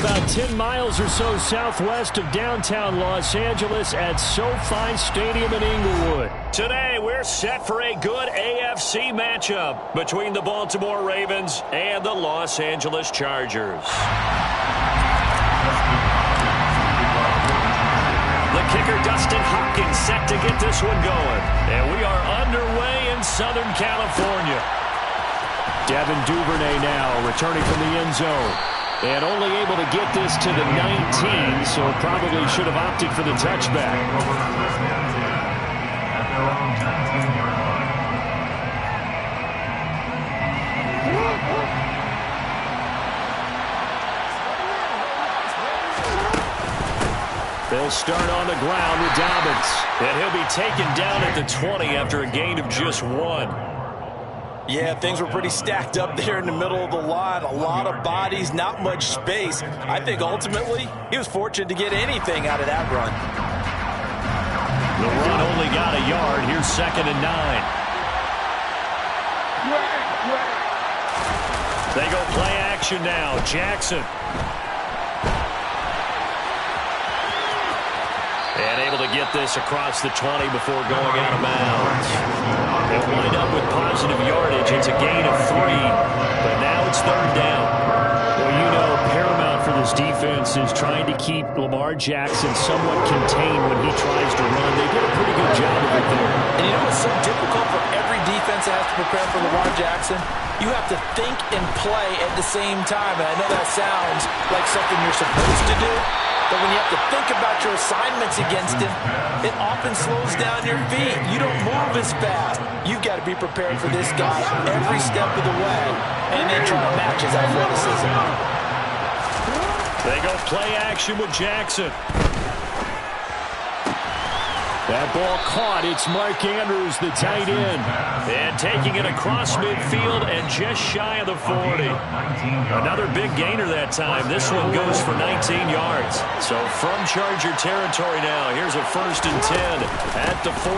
about 10 miles or so southwest of downtown Los Angeles at SoFi Stadium in Inglewood. Today, we're set for a good AFC matchup between the Baltimore Ravens and the Los Angeles Chargers. The kicker, Dustin Hopkins, set to get this one going. And we are underway in Southern California. Devin Duvernay now returning from the end zone. And only able to get this to the 19, so probably should have opted for the touchback. They'll start on the ground with Dobbins. And he'll be taken down at the 20 after a gain of just 1. Yeah, things were pretty stacked up there in the middle of the line. A lot of bodies, not much space. I think ultimately he was fortunate to get anything out of that run. The run only got a yard. Here's 2nd and 9. They go play action now. Jackson. And able to get this across the 20 before going out of bounds. They'll wind up with positive yardage. It's a gain of 3, but now it's 3rd down. Well, you know, paramount for this defense is trying to keep Lamar Jackson somewhat contained when he tries to run. They did a pretty good job of it there. And you know what's so difficult for every defense that has to prepare for Lamar Jackson? You have to think and play at the same time. And I know that sounds like something you're supposed to do. But when you have to think about your assignments against him, it often slows down your feet. You don't move as fast. You've got to be prepared for this guy every step of the way and then try to match his athleticism. They go play action with Jackson. That ball caught. It's Mark Andrews, the tight end. And taking it across midfield and just shy of the 40. Another big gainer that time. This one goes for 19 yards. So from Charger territory now, here's a 1st and 10 at the 41.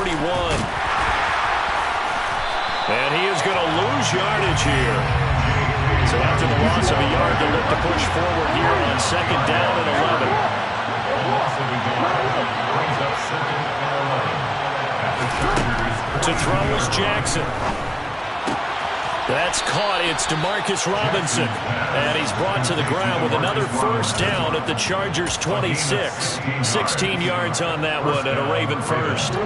And he is going to lose yardage here. So after the loss of a yard, they look to push forward here on 2nd down and 11. To throw is Jackson. That's caught. It's DeMarcus Robinson. And he's brought to the ground with another 1st down at the Chargers' 26. 16 yards on that one and a Raven 1st.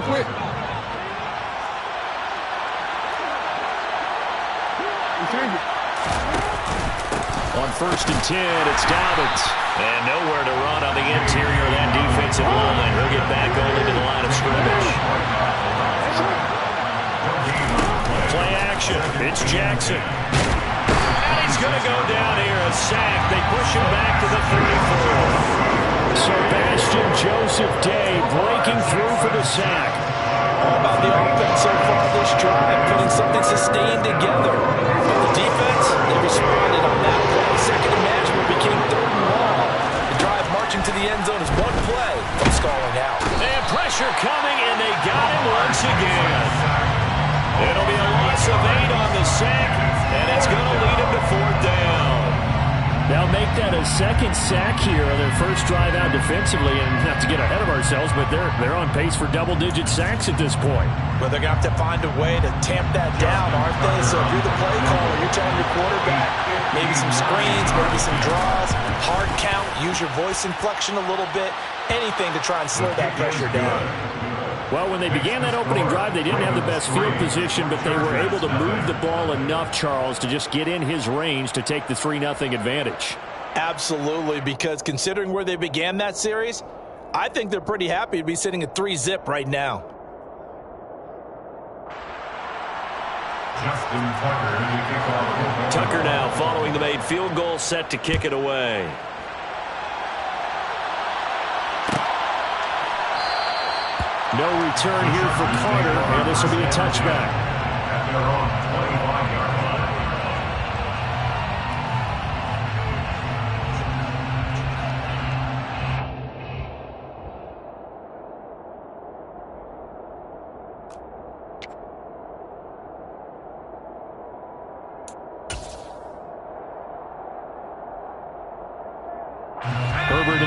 On 1st and 10, it's Dobbins. And nowhere to run on the interior of that defensive line. He'll get back only to the line of scrimmage. Play action. It's Jackson. And he's going to go down here. A sack. They push him back to the 34. Sebastian Joseph Day breaking through for the sack. All about the offense so far this drive, putting something sustained together. But the defense, they responded on that play. 2nd and management became 3rd and long. The drive marching to the end zone is one play from stalling out. And pressure coming, and they got him once again. It'll be a loss of 8 on the sack, and it's going to lead him to 4th down. They'll make that a 2nd sack here on their 1st drive out defensively, and not to get ahead of ourselves, but they're on pace for double-digit sacks at this point. But they're going to have to find a way to tamp that down, aren't they? So if you're the play caller, you're telling your quarterback, maybe some screens, maybe some draws, hard count, use your voice inflection a little bit, anything to try and slow that pressure down. Well, when they began that opening drive, they didn't have the best field position, but they were able to move the ball enough, Charles, to just get in his range to take the 3-0 advantage. Absolutely, because considering where they began that series, I think they're pretty happy to be sitting at 3-zip right now. Tucker now following the made field goal, set to kick it away. No return here for Carter, and this will be a touchback.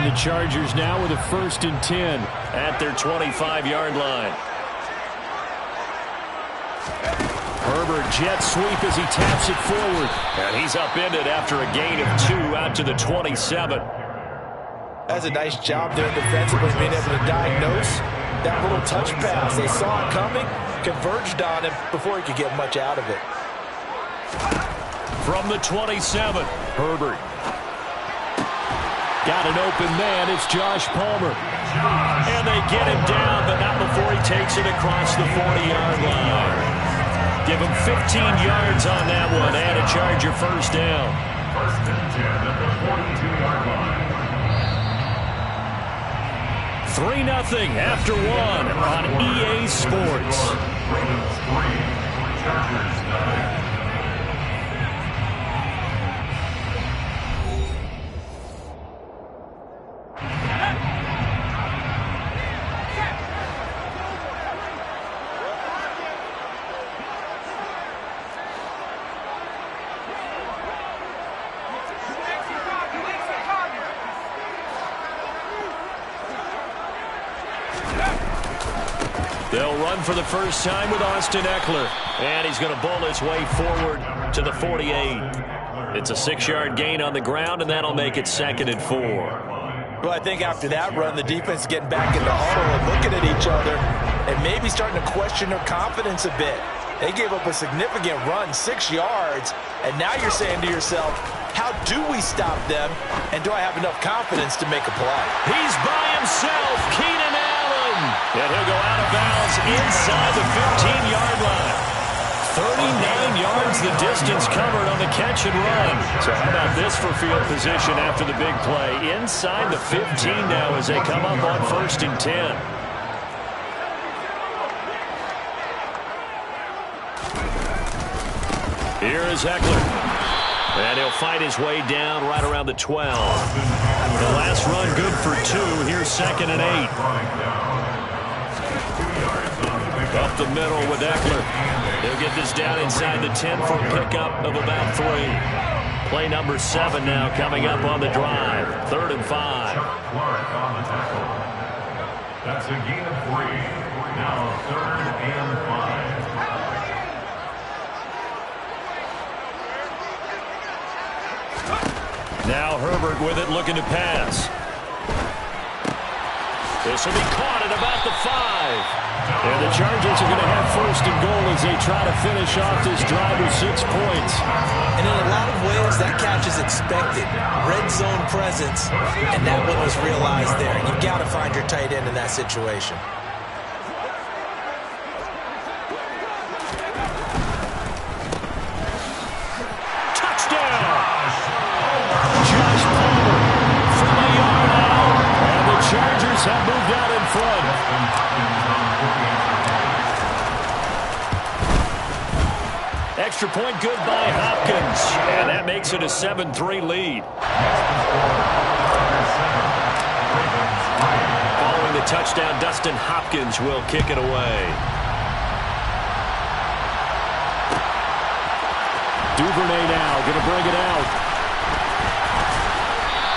And the Chargers now with a 1st and 10 at their 25-yard line. Herbert jet sweep as he taps it forward. And he's upended after a gain of 2 out to the 27. That's a nice job there defensively, being able to diagnose that little touch pass. They saw it coming, converged on him before he could get much out of it. From the 27, Herbert. Got an open man. It's Josh Palmer. And they get him down, but not before he takes it across the 40-yard line. Give him 15 yards on that one and a Charger first down. 1st and 10 at the 42-yard line. 3-0 after 1 on EA Sports. Ravens 3, Chargers 9. They'll run for the first time with Austin Eckler. And he's going to bowl his way forward to the 48. It's a 6-yard gain on the ground, and that'll make it 2nd and 4. Well, I think after that run, the defense is getting back in the huddle and looking at each other and maybe starting to question their confidence a bit. They gave up a significant run, 6 yards, and now you're saying to yourself, how do we stop them, and do I have enough confidence to make a play? He's by himself, Keenan Allen. And he'll go out of bounds inside the 15-yard line. 39 yards the distance covered on the catch and run. So how about this for field position after the big play? Inside the 15 now as they come up on 1st and 10. Here is Eckler. And he'll fight his way down right around the 12. The last run good for 2. Here's 2nd and 8. Up the middle with Eckler. He'll get this down inside the 10 for a pickup of about 3. Play number 7 now coming up on the drive. 3rd and 5. That's a gain of 3. Now 3rd and 5. Now Herbert with it, looking to pass. This will be caught at about the 5. And the Chargers are going to have 1st and goal as they try to finish off this drive with 6 points. And in a lot of ways, that catch is expected. Red zone presence, and that one was realized there. You've got to find your tight end in that situation. Chargers have moved out in front. Extra point good by Hopkins. And that makes it a 7-3 lead. Following the touchdown, Dustin Hopkins will kick it away. Duvernay now going to bring it out.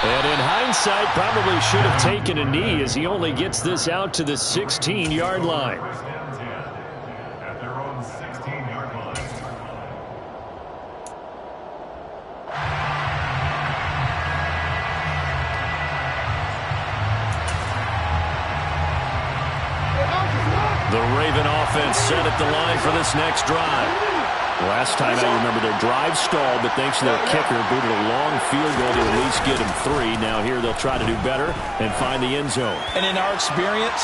And in hindsight, probably should have taken a knee as he only gets this out to the 16-yard line. At their own 16-yard line. The Raven offense set at the line for this next drive. Last time I remember their drive stalled, but thanks to their kicker, booted a long field goal to at least get him 3. Now here they'll try to do better and find the end zone. And in our experience,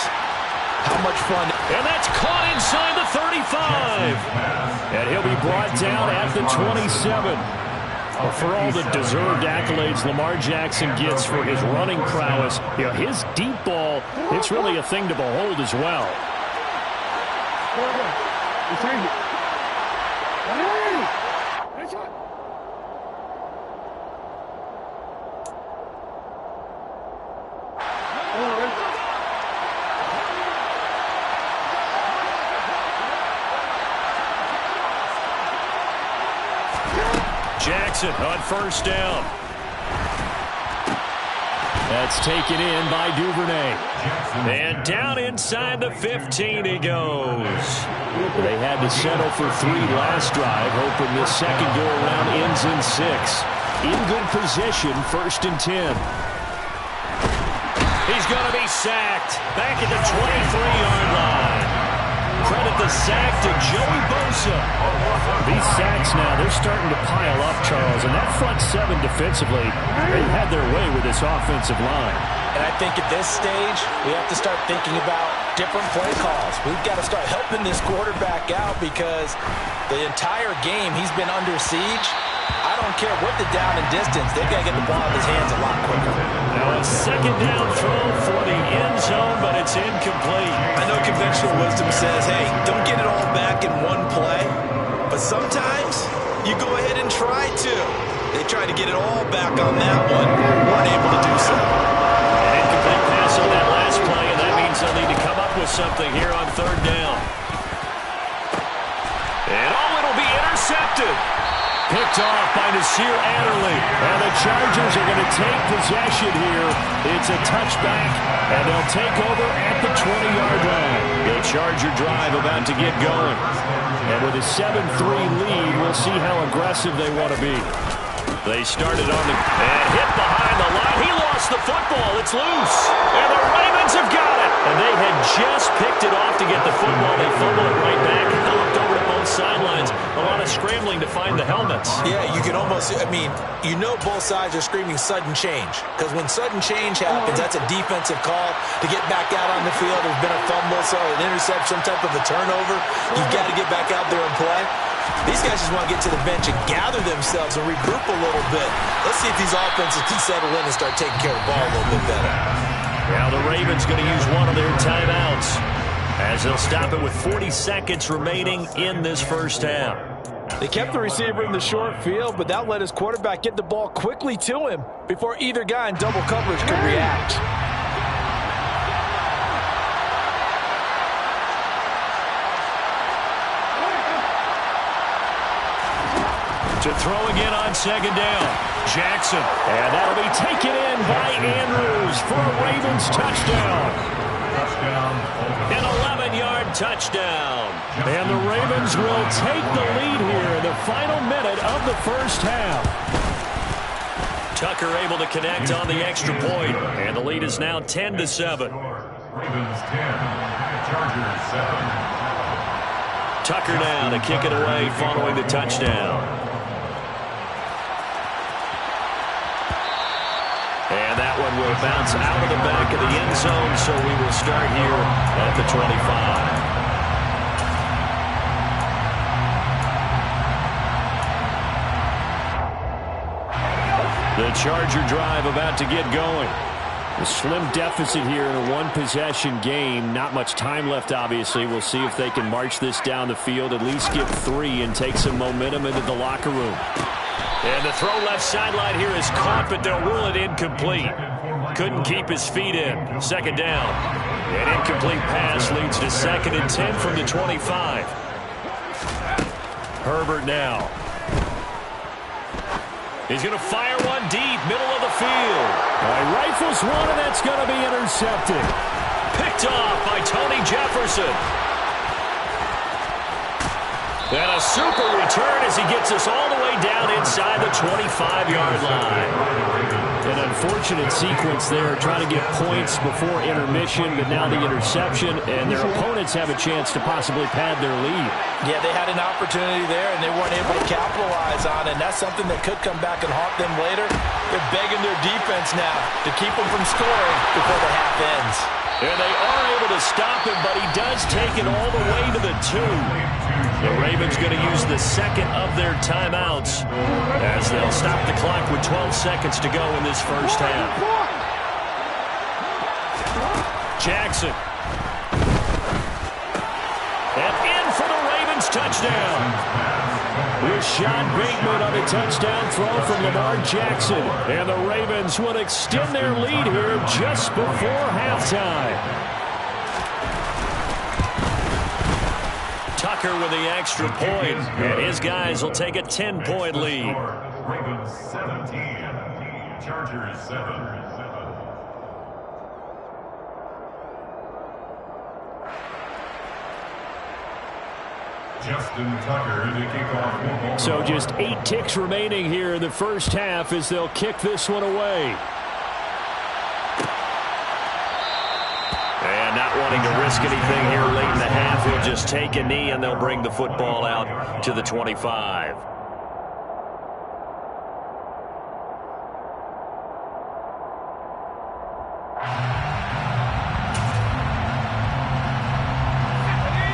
how much fun. And that's caught inside the 35. And he'll be brought down at the 27. Well, for all the deserved accolades Lamar Jackson gets for his running prowess, you know, his deep ball, it's really a thing to behold as well. Jackson on 1st down. That's taken in by Duvernay. And down inside the 15 he goes. They had to settle for 3 last drive, hoping this second go-around ends in 6. In good position, 1st and 10. He's going to be sacked. Back at the 23-yard line. Credit the sack to Joey Bosa. These sacks now, they're starting to pile up, Charles. And that front 7 defensively, they've had their way with this offensive line. And I think at this stage, we have to start thinking about different play calls. We've got to start helping this quarterback out because the entire game he's been under siege. I don't care what the down and distance. They've got to get the ball in his hands a lot quicker. Now a second down throw for the end zone, but it's incomplete. I know conventional wisdom says, hey, don't get it all back in one play. But sometimes you go ahead and try to. They tried to get it all back on that one. Weren't able to do so. An incomplete pass on that last play, and that means they'll need to come up with something here on 3rd down. And it'll be intercepted. Picked off by Nasir Adderley. And the Chargers are going to take possession here. It's a touchback, and they'll take over at the 20-yard line. The Charger drive about to get going. And with a 7-3 lead, we'll see how aggressive they want to be. They started on the... And hit behind the line. He lost the football. It's loose. And the Ravens have got it. And they had just picked it off to get the football. They fumbled it right back. And they looked over to both sidelines. A lot of scrambling to find the helmets. Yeah, you can almost, you know both sides are screaming sudden change. Because when sudden change happens, that's a defensive call to get back out on the field. There's been a fumble, so an interception, some type of a turnover. You've got to get back out there and play. These guys just want to get to the bench and gather themselves and regroup a little bit. Let's see if these offenses can settle in and start taking care of the ball a little bit better. Now the Ravens going to use one of their timeouts as they'll stop it with 40 seconds remaining in this first half. They kept the receiver in the short field, but that let his quarterback get the ball quickly to him before either guy in double coverage could react. To throw again on 2nd down. Jackson. And that'll be taken in by Andrews for a Ravens touchdown. An 11-yard touchdown. And the Ravens will take the lead here in the final minute of the first half. Tucker able to connect on the extra point. And the lead is now 10-7. Ravens 10, Chargers 7. Tucker now to kick it away following the touchdown. And that one will bounce out of the back of the end zone, so we will start here at the 25. The Charger drive about to get going. A slim deficit here in a one-possession game. Not much time left, obviously. We'll see if they can march this down the field, at least get 3 and take some momentum into the locker room. And the throw left sideline here is caught, but they'll rule it incomplete. Couldn't keep his feet in. 2nd down. An incomplete pass leads to 2nd and 10 from the 25. Herbert now. He's going to fire one deep, middle of the field. Rifles one, and that's going to be intercepted. Picked off by Tony Jefferson. And a super return as he gets us all the way down inside the 25-yard line. An unfortunate sequence there, trying to get points before intermission, but now the interception, and their opponents have a chance to possibly pad their lead. Yeah, they had an opportunity there, and they weren't able to capitalize on it, and that's something that could come back and haunt them later. They're begging their defense now to keep them from scoring before the half ends. And they are able to stop him, but he does take it all the way to the 2. The Ravens going to use the second of their timeouts as they'll stop the clock with 12 seconds to go in this first half. Jackson. And in for the Ravens touchdown. Rashad Bateman on a touchdown throw from Lamar Jackson. And the Ravens will extend their lead here just before halftime. Tucker with the extra point, and his guys will take a 10-point lead. Ravens 17, Chargers 7. Justin Tucker to kick off football. So just 8 ticks remaining here in the first half as they'll kick this one away. And not wanting to risk anything here late in the half, he'll just take a knee and they'll bring the football out to the 25.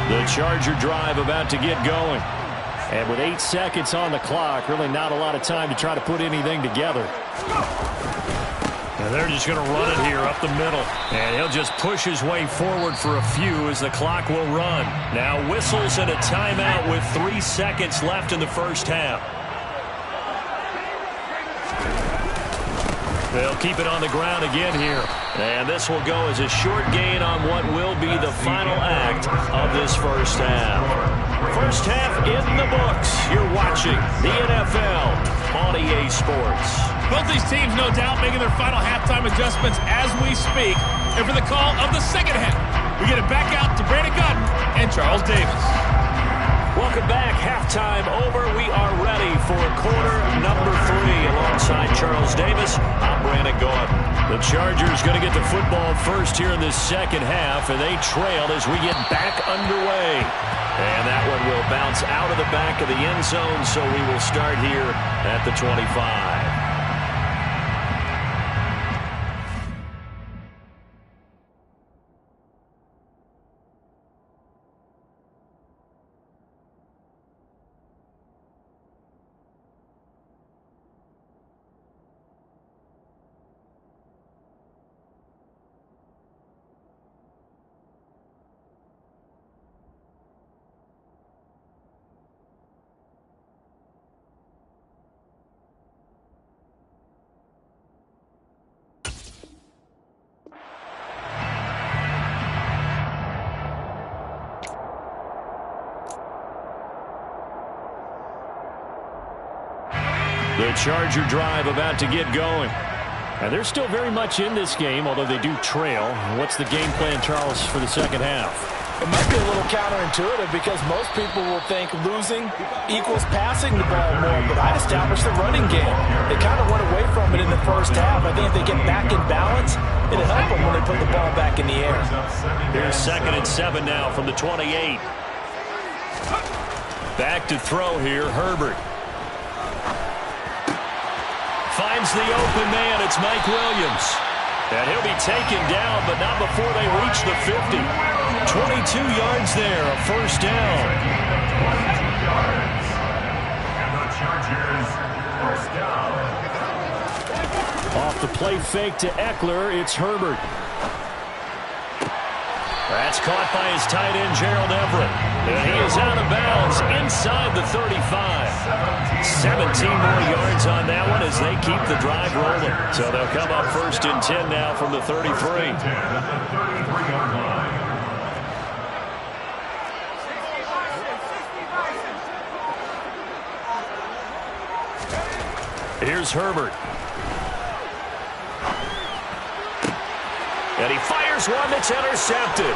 The Charger drive about to get going. And with 8 seconds on the clock, really not a lot of time to try to put anything together. And they're just going to run it here up the middle. And he'll just push his way forward for a few as the clock will run. Now whistles and a timeout with 3 seconds left in the first half. They'll keep it on the ground again here. And this will go as a short gain on what will be the final act of this first half. First half in the books. You're watching the NFL on EA Sports. Both these teams, no doubt, making their final halftime adjustments as we speak. And for the call of the second half, we get it back out to Brandon Gutton and Charles Davis. Welcome back. Halftime over. We are ready for quarter number 3. Alongside Charles Davis, I'm Brandon Gordon. The Chargers going to get the football first here in this second half, and they trail as we get back underway. And that one will bounce out of the back of the end zone, so we will start here at the 25. The Charger drive about to get going. And they're still very much in this game, although they do trail. What's the game plan, Charles, for the second half? It might be a little counterintuitive because most people will think losing equals passing the ball more, but I'd establish the running game. They kind of went away from it in the first half. I think if they get back in balance, it'll help them when they put the ball back in the air. Here's 2nd and 7 now from the 28. Back to throw here, Herbert. Finds the open man. It's Mike Williams. And he'll be taken down, but not before they reach the 50. 22 yards there, a first down. 22 yards. And the Chargers first down. Off the play fake to Eckler, it's Herbert. That's caught by his tight end, Gerald Everett. And he is out of bounds inside the 35. 17 more yards on that one as they keep the drive rolling. So they'll come up 1st and 10 now from the 33. 10 at the 33-yard line. Here's Herbert. And he fires one that's intercepted.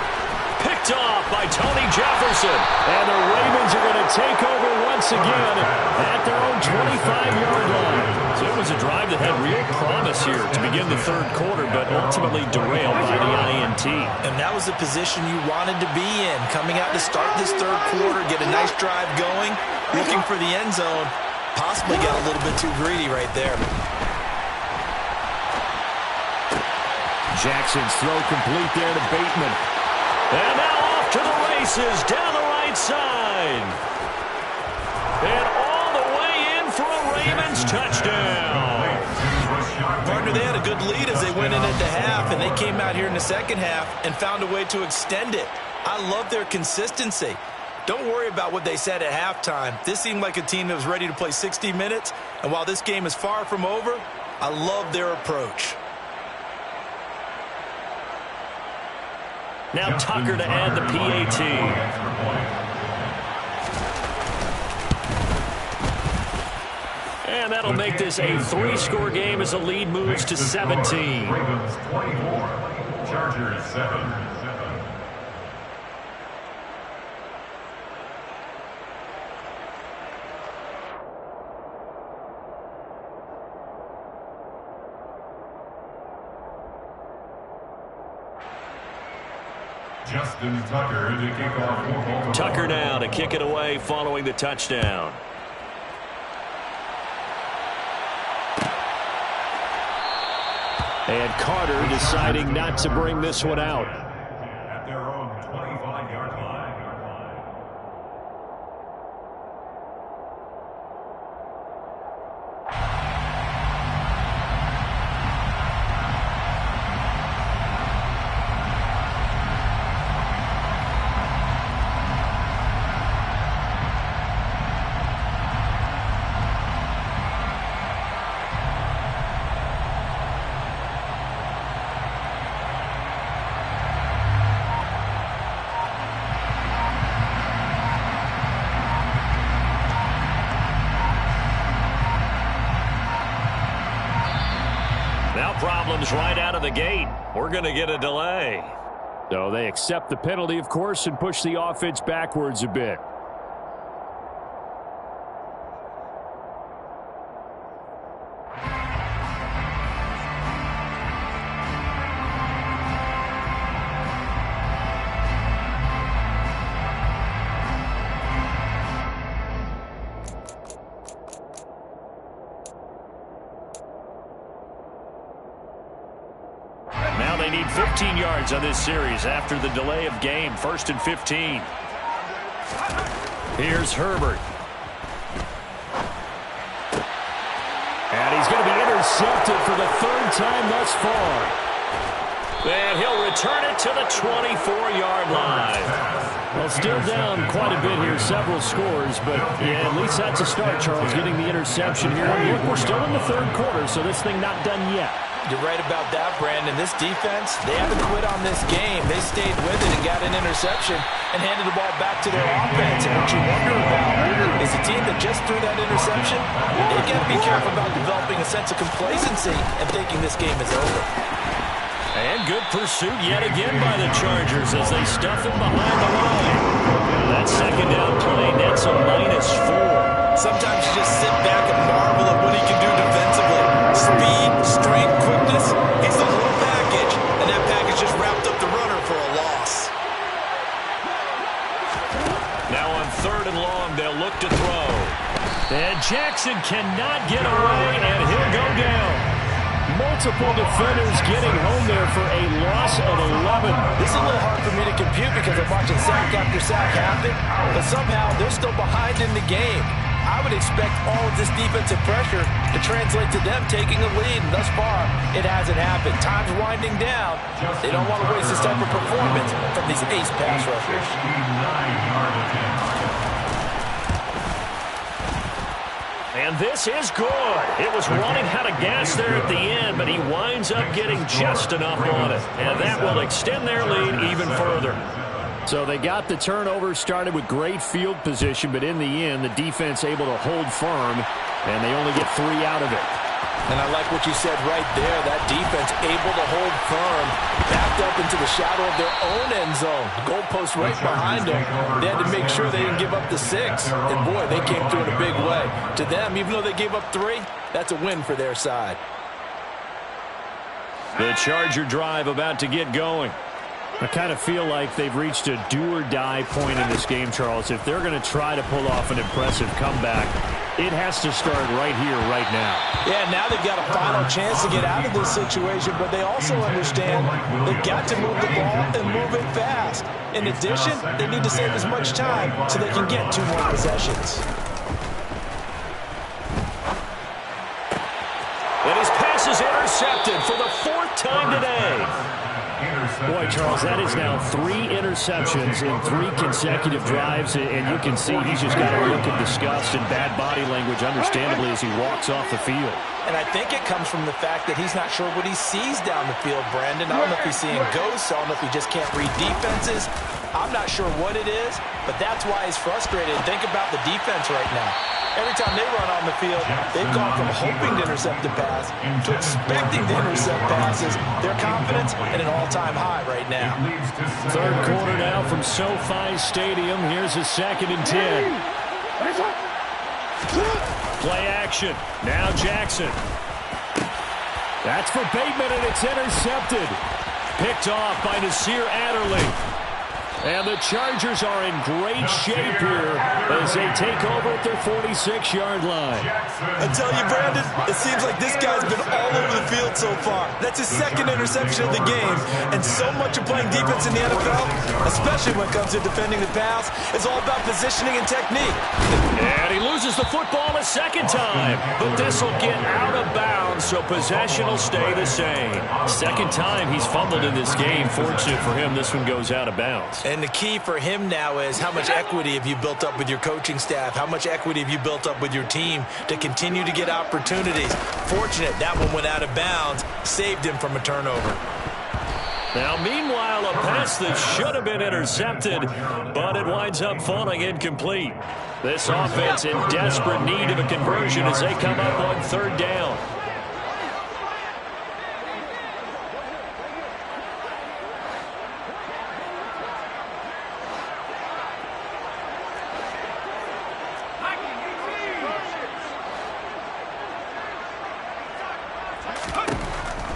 Picked off by Tony Jefferson. And the Ravens are going to take over once again at their own 25-yard line. So it was a drive that had real promise here to begin the third quarter, but ultimately derailed by the INT. And that was the position you wanted to be in. Coming out to start this third quarter, get a nice drive going, looking for the end zone. Possibly got a little bit too greedy right there. Jackson's throw complete there to Bateman. And now off to the races down the right side. And all the way in for a Ravens touchdown. Partner, they had a good lead as they went in at the half, and they came out here in the second half and found a way to extend it. I love their consistency. Don't worry about what they said at halftime. This seemed like a team that was ready to play 60 minutes, and while this game is far from over, I love their approach. Now Tucker to add the PAT. And that'll make this a 3-score game as the lead moves to 17. Ravens 24, Chargers 7. Justin Tucker to kick off for Baltimore. Tucker now to kick it away following the touchdown. And Carter deciding not to bring this one out. At their own 25-yard line. Now problems right out of the gate. We're going to get a delay. So they accept the penalty, of course, and push the offense backwards a bit. Now they need 15 yards on this series after the delay of game. 1st and 15. Here's Herbert. And he's going to be intercepted for the 3rd time thus far. And he'll return it to the 24-yard line. Well, still down quite a bit here, several scores, but yeah, at least that's a start, Charles, getting the interception here. And look, we're still in the 3rd quarter, so this thing not done yet. You're right about that, Brandon. This defense, they haven't quit on this game. They stayed with it and got an interception and handed the ball back to their offense. And what you wonder about is the team that just threw that interception, they got to be careful about developing a sense of complacency and thinking this game is over. And good pursuit yet again by the Chargers as they stuff him behind the line. That 2nd down play nets a -4. Sometimes you just sit back and marvel at what he can do defensively. Speed, strength, quickness, it's the whole package, and that package just wrapped up the runner for a loss. Now on 3rd and long, they'll look to throw. And Jackson cannot get away, and he'll go down. Multiple defenders getting home there for a loss of 11. This is a little hard for me to compute because I'm watching sack after sack happen, but somehow they're still behind in the game. I would expect all of this defensive pressure to translate to them taking a lead, and thus far, it hasn't happened. Time's winding down. They don't want to waste this type of performance from these ace pass rushers. And this is good. It was running out of gas there at the end, but he winds up getting just enough on it. And that will extend their lead even further. So they got the turnover started with great field position, but in the end, the defense able to hold firm, and they only get 3 out of it. And I like what you said right there. That defense able to hold firm, backed up into the shadow of their own end zone. The goalpost right behind them. They had to make sure they didn't give up the 6. And boy, they came through in a big way. To them, even though they gave up 3, that's a win for their side. The Charger drive about to get going. I kind of feel like they've reached a do-or-die point in this game, Charles. If they're going to try to pull off an impressive comeback, it has to start right here, right now. Yeah, now they've got a final chance to get out of this situation, but they also understand they've got to move the ball and move it fast. In addition, they need to save as much time so they can get 2 more possessions. And his pass is intercepted for the 4th time today. Boy, Charles, that is now 3 interceptions in 3 consecutive drives, and you can see he's just got a look of disgust and bad body language, understandably, as he walks off the field. And I think it comes from the fact that he's not sure what he sees down the field, Brandon. I don't know if he's seeing ghosts. I don't know if he just can't read defenses. I'm not sure what it is, but that's why he's frustrated. Think about the defense right now. Every time they run on the field, they've gone from hoping to intercept the pass to expecting to intercept passes. Their confidence at an all-time high right now. 3rd quarter now from SoFi Stadium. Here's a 2nd and 10. Play action. Now Jackson. That's for Bateman, and it's intercepted. Picked off by Nasir Adderley. And the Chargers are in great shape here as they take over at their 46-yard line. I tell you, Brandon, it seems like this guy's been all over the field so far. That's his second interception of the game. And so much of playing defense in the NFL, especially when it comes to defending the pass, is all about positioning and technique. And he loses the football a second time. But this will get out of bounds, so possession will stay the same. Second time he's fumbled in this game. Fortunate for him, this one goes out of bounds. And the key for him now is how much equity have you built up with your coaching staff? How much equity have you built up with your team to continue to get opportunities? Fortunate that one went out of bounds, saved him from a turnover. Now, meanwhile, a pass that should have been intercepted, but it winds up falling incomplete. This offense in desperate need of a conversion as they come up on third down.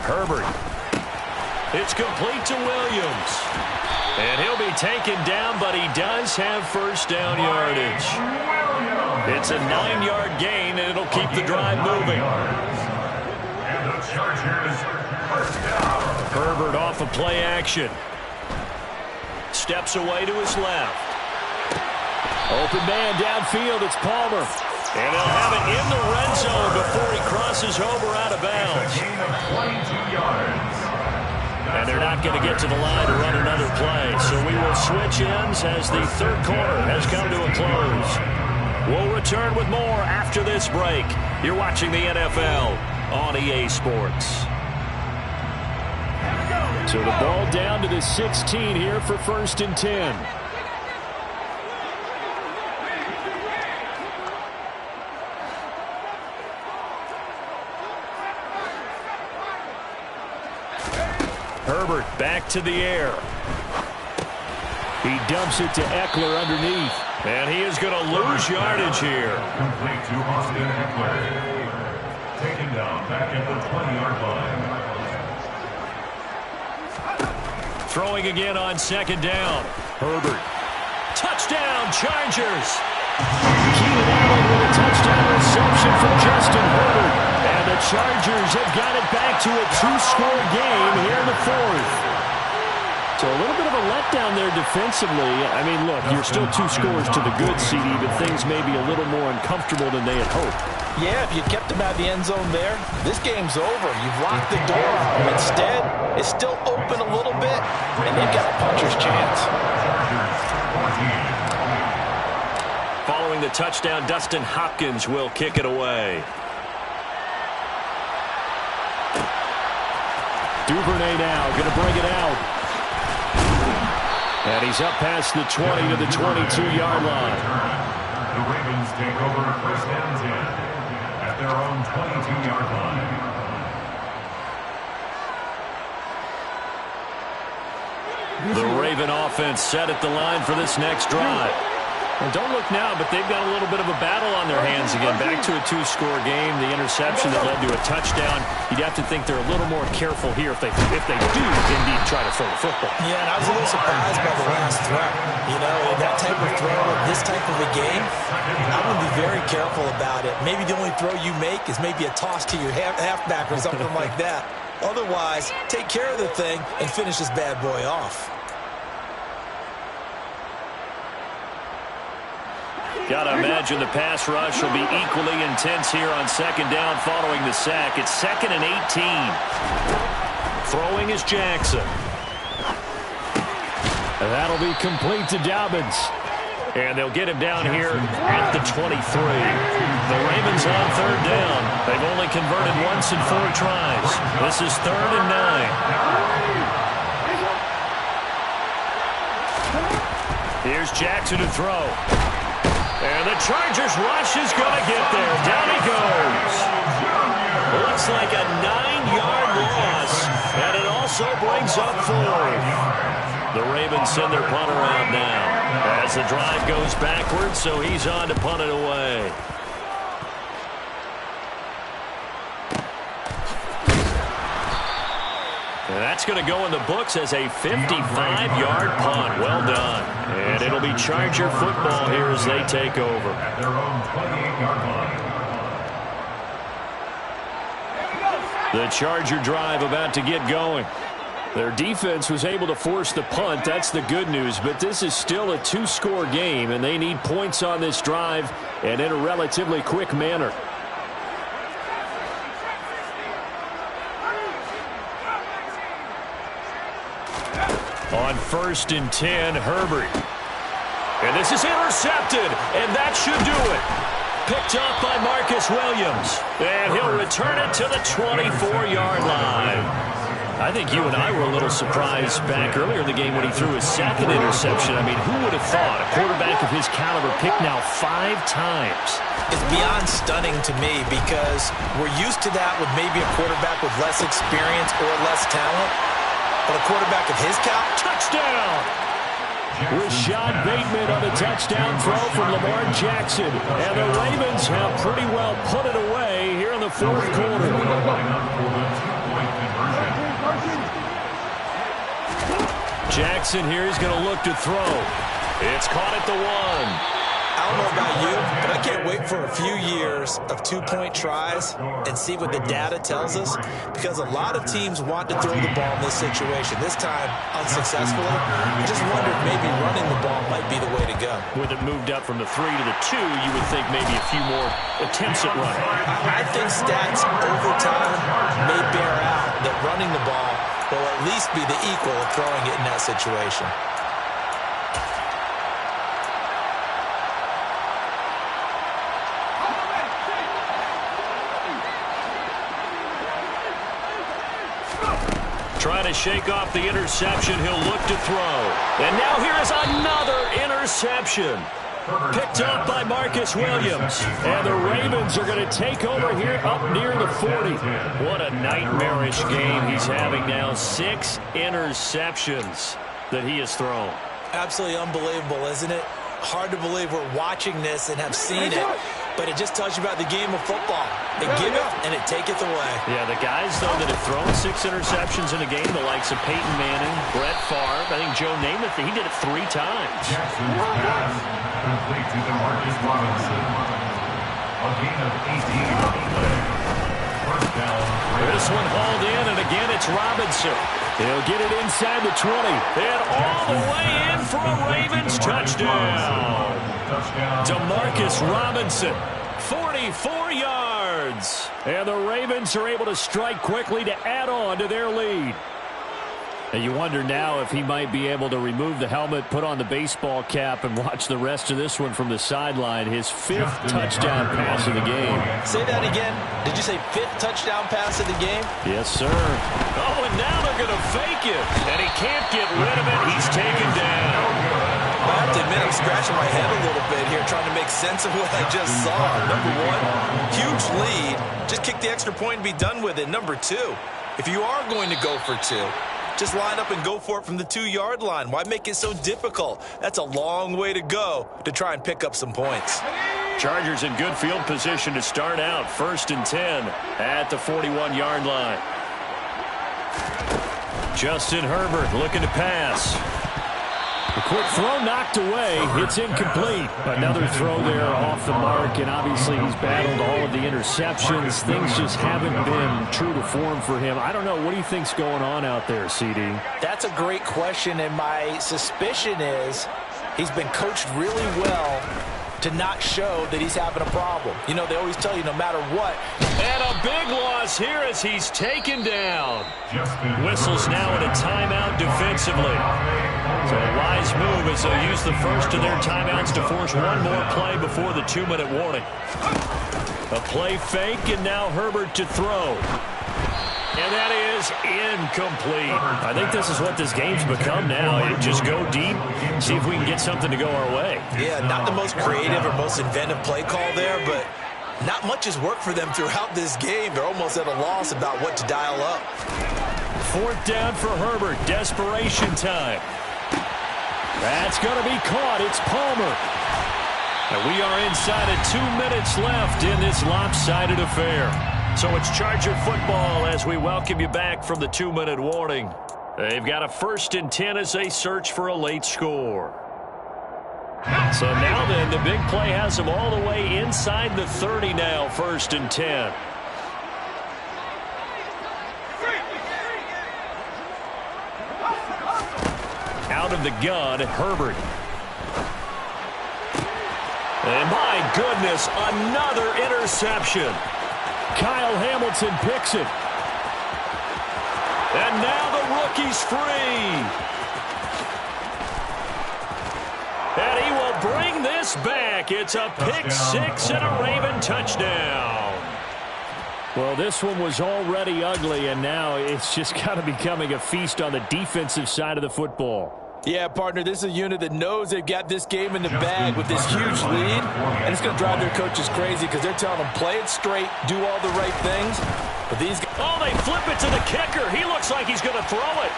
Herbert. It's complete to Williams. And he'll be taken down, but he does have first down yardage. It's a 9-yard gain, and it'll keep the drive moving. And the Chargers first down. Herbert off of play action. Steps away to his left. Open man downfield, it's Palmer. And they'll have it in the red zone before he crosses over out of bounds. A gain of 22 yards. And they're not going to get to the line to run another play. So we will switch ends as the third quarter has come to a close. We'll return with more after this break. You're watching the NFL on EA Sports. So the ball down to the 16 here for 1st and 10. Herbert back to the air. He dumps it to Eckler underneath. And he is going to lose yardage here. Complete to Austin Eckler. Taken down back at the 20-yard line. Throwing again on second down. Herbert. Touchdown, Chargers. Keenan Allen with a touchdown reception from Justin Herbert. And the Chargers have got it back to a 2-score game here in the 4th. So a little bit of a letdown there defensively. I mean, look, you're still 2 scores to the good, CD, but things may be a little more uncomfortable than they had hoped. Yeah, if you kept him out of the end zone there, this game's over. You've locked the door. Instead, it's still open a little bit, and they've got a puncher's chance. Following the touchdown, Dustin Hopkins will kick it away. Duvernay now going to bring it out. And he's up past the 20 to the 22-yard line. The Ravens take over 1st and 10 at their own 22-yard line. The Raven offense set at the line for this next drive. And don't look now, but they've got a little bit of a battle on their hands again. Back to a 2-score game. The interception that led to a touchdown. You'd have to think they're a little more careful here if they do indeed try to throw the football. Yeah, and I was a little surprised by the last throw. You know, that type of throw in this type of a game, I would be very careful about it. Maybe the only throw you make is maybe a toss to your halfback or something like that. Otherwise, take care of the thing and finish this bad boy off. Got to imagine the pass rush will be equally intense here on second down following the sack. It's 2nd and 18. Throwing is Jackson. And that'll be complete to Dobbins. And they'll get him down here at the 23. The Ravens on third down. They've only converted once in 4 tries. This is 3rd and 9. Here's Jackson to throw. And the Chargers rush is going to get there. Down he goes. Looks like a 9-yard loss. And it also brings up 4th. The Ravens send their punter out now as the drive goes backwards, so he's on to punt it away. And that's going to go in the books as a 55-yard punt. Well done. And it'll be Charger football here as they take over. At their own 28-yard line. The Charger drive about to get going. Their defense was able to force the punt. That's the good news. But this is still a two-score game, and they need points on this drive and in a relatively quick manner. On 1st and 10, Herbert. And this is intercepted, and that should do it. Picked up by Marcus Williams. And he'll return it to the 24-yard line. I think you and I were a little surprised back earlier in the game when he threw his second interception. I mean, who would have thought a quarterback of his caliber picked now 5 times? It's beyond stunning to me because we're used to that with maybe a quarterback with less experience or less talent. But a quarterback of his caliber, touchdown! Rashad Bateman on the touchdown throw from Lamar Jackson. And the Ravens have pretty well put it away here in the fourth quarter. Jackson here is going to look to throw. It's caught at the 1. I don't know about you, but I can't wait for a few years of two-point tries and see what the data tells us, because a lot of teams want to throw the ball in this situation. This time, unsuccessfully. I just wonder if maybe running the ball might be the way to go. With it moved up from the 3 to the 2, you would think maybe a few more attempts at running. I think stats over time may bear out that running the ball will at least be the equal of throwing it in that situation. Trying to shake off the interception. He'll look to throw. And now here is another interception. Picked up by Marcus Williams. And the Ravens are going to take over here up near the 40. What a nightmarish game he's having now. 6 interceptions that he has thrown. Absolutely unbelievable, isn't it? Hard to believe we're watching this and have seen it, but it just tells you about the game of football. They give it, and it taketh away. Yeah, the guys, though, that have thrown 6 interceptions in a game, the likes of Peyton Manning, Brett Favre, I think Joe Namath, he did it 3 times. Jackson's pass complete to Demarcus Robinson. A gain of 18 on the play. First down. This one hauled in, and again it's Robinson. He'll get it inside the 20. And all the way in for a Ravens touchdown. Demarcus Robinson, 44 yards. And the Ravens are able to strike quickly to add on to their lead. And you wonder now if he might be able to remove the helmet, put on the baseball cap, and watch the rest of this one from the sideline. His 5th touchdown pass of the game. Say that again. Did you say 5th touchdown pass of the game? Yes, sir. Oh, and now they're going to fake it. And he can't get rid of it. He's taken down. I have to admit, I'm scratching my head a little bit here trying to make sense of what I just saw. Number 1, huge lead. Just kick the extra point and be done with it. Number 2, if you are going to go for 2, just line up and go for it from the 2-yard line. Why make it so difficult? That's a long way to go to try and pick up some points. Chargers in good field position to start out. 1st and 10 at the 41-yard line. Justin Herbert looking to pass. A quick throw knocked away. It's incomplete. Another throw there off the mark, and obviously he's battled all of the interceptions. Things just haven't been true to form for him. I don't know. What do you think's going on out there, CD? That's a great question, and my suspicion is he's been coached really well to not show that he's having a problem. You know, they always tell you no matter what. And a big loss here as he's taken down. Whistles now in a timeout defensively. So a wise move as they'll use the first of their timeouts to force one more play before the 2-minute warning. A play fake, and now Herbert to throw. And that is incomplete. I think this is what this game's become now. You just go deep, see if we can get something to go our way. Yeah, not the most creative or most inventive play call there, but not much has worked for them throughout this game. They're almost at a loss about what to dial up. 4th down for Herbert. Desperation time. That's going to be caught. It's Palmer. And we are inside of 2 minutes left in this lopsided affair. So it's Charger football as we welcome you back from the 2-minute warning. They've got a 1st and 10 as they search for a late score. So now then, the big play has them all the way inside the 30 now, 1st and 10. Out of the gun, Herbert. And my goodness, another interception. Kyle Hamilton picks it. And now the rookie's free. And he will bring this back. It's a pick 6 and a Raven touchdown. Well, this one was already ugly, and now it's just kind of becoming a feast on the defensive side of the football. Yeah, partner, this is a unit that knows they've got this game in the bag with this huge lead, and it's going to drive their coaches crazy because they're telling them play it straight, do all the right things. But these guys, oh, they flip it to the kicker. He looks like he's going to throw it.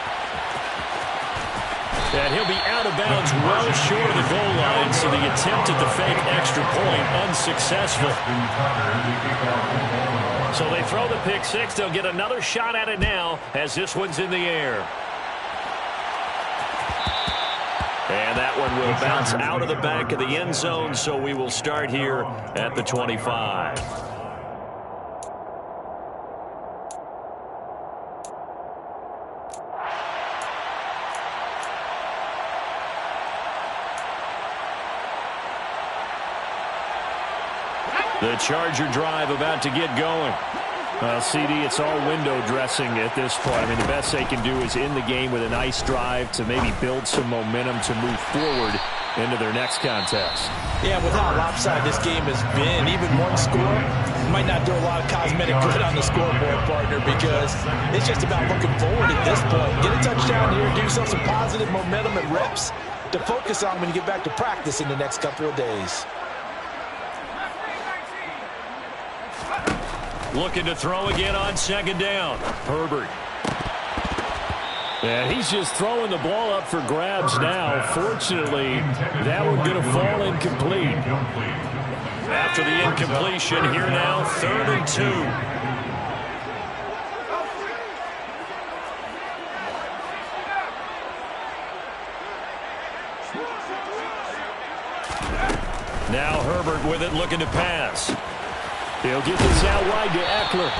And he'll be out of bounds well short of the goal line, so the attempt at the fake extra point unsuccessful. So they throw the pick 6. They'll get another shot at it now as this one's in the air. And that one will bounce out of the back of the end zone, so we will start here at the 25. The Charger drive about to get going. Well, CD, it's all window dressing at this point. I mean, the best they can do is in the game with a nice drive to maybe build some momentum to move forward into their next contest. Yeah, with how lopsided this game has been, even one score might not do a lot of cosmetic good on the scoreboard, partner, because it's just about looking forward at this point. Get a touchdown here, give yourself some positive momentum and reps to focus on when you get back to practice in the next couple of days. Looking to throw again on 2nd down. Herbert. And he's just throwing the ball up for grabs now. Fortunately, that one going to fall incomplete. After the incompletion, here now, 3rd and 2. Now Herbert with it, looking to pass. He'll get this out wide to Eckler.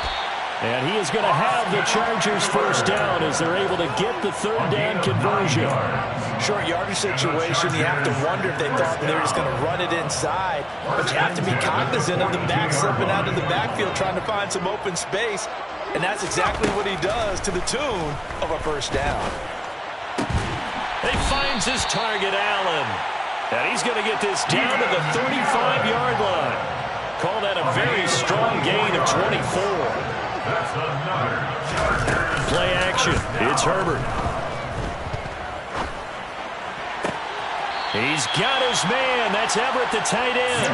And he is going to have the Chargers 1st down as they're able to get the 3rd down conversion. Short yardage situation, you have to wonder if they thought they were just going to run it inside. But you have to be cognizant of the back slipping out of the backfield trying to find some open space. And that's exactly what he does to the tune of a 1st down. He finds his target, Allen. And he's going to get this down to the 35-yard line. Call that a very strong gain of 24. Play action. It's Herbert. He's got his man. That's Everett, the tight end.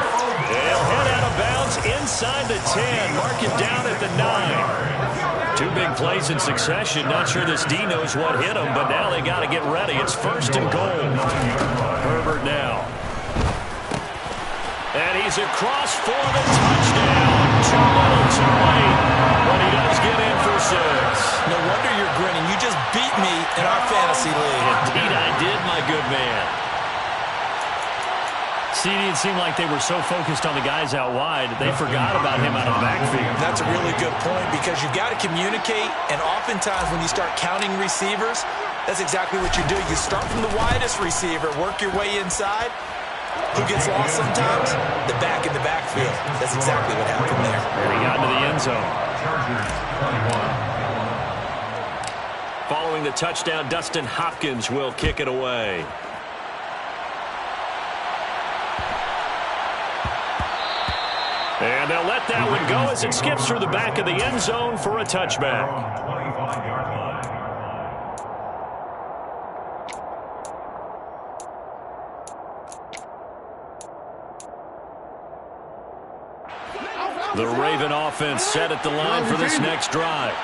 They'll head out of bounds inside the 10. Mark him down at the 9. 2 big plays in succession. Not sure this D knows what hit him, but now they got to get ready. It's 1st and goal. Herbert now. And he's across for the touchdown. Too little, too late. But he does get in for 6. No wonder you're grinning. You just beat me in our fantasy league. Indeed I did, my good man. CD, it seemed like they were so focused on the guys out wide, they forgot about him out of the backfield. That's a really good point because you've got to communicate, and oftentimes when you start counting receivers, that's exactly what you do. You start from the widest receiver, work your way inside. Who gets lost sometimes? The back in the backfield. That's exactly what happened there. And he got into the end zone. Following the touchdown, Dustin Hopkins will kick it away. And they'll let that one go as it skips through the back of the end zone for a touchback. The Raven offense set at the line for this next drive.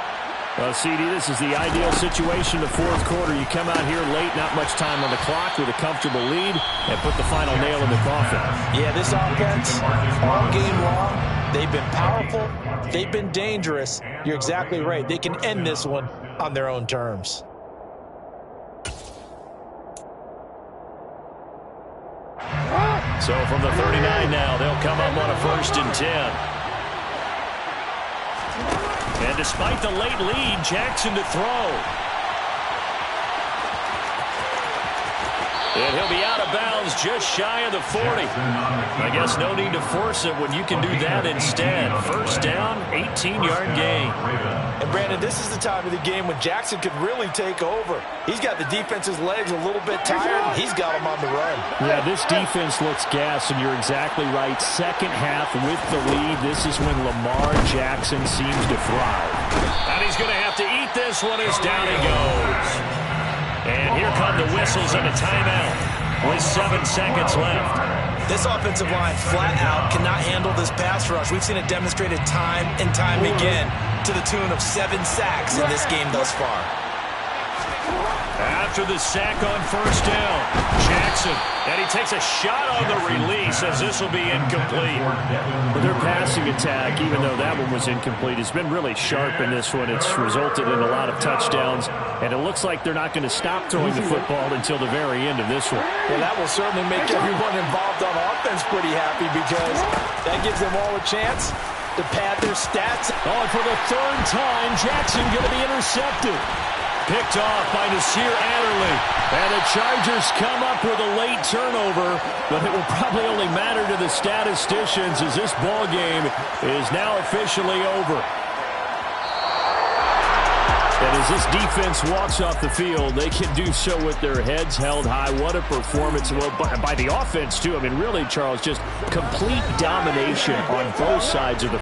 Well, CD, this is the ideal situation in the 4th quarter. You come out here late, not much time on the clock with a comfortable lead, and put the final nail in the coffin. Yeah, this offense, all game long, They've been powerful. They've been dangerous. You're exactly right. They can end this one on their own terms. So from the 39 now, they'll come up on a 1st and 10. And despite the late lead, Jackson to throw. And he'll be out of bounds just shy of the 40. I guess no need to force it when you can do that instead. 1st down, 18-yard gain. And Brandon, this is the time of the game when Jackson could really take over. He's got the defense's legs a little bit tired. He's got them on the run. Yeah, this defense looks gassed, and you're exactly right. Second half with the lead, this is when Lamar Jackson seems to thrive. And he's going to have to eat this one as down he goes. And here come the whistles and a timeout with 7 seconds left. This offensive line flat out cannot handle this pass rush. We've seen it demonstrated time and time again to the tune of 7 sacks in this game thus far. After the sack on 1st down, Jackson, and he takes a shot on the release as this will be incomplete. But their passing attack, even though that one was incomplete, has been really sharp in this one. It's resulted in a lot of touchdowns, and it looks like they're not going to stop throwing the football until the very end of this one. Well, that will certainly make everyone involved on offense pretty happy because that gives them all a chance to pad their stats. Oh, and for the 3rd time, Jackson going to be intercepted. Picked off by Nasir Adderley. And the Chargers come up with a late turnover, but it will probably only matter to the statisticians as this ball game is now officially over. And as this defense walks off the field, they can do so with their heads held high. What a performance. Well, by the offense, too. I mean, really, Charles, just complete domination on both sides of the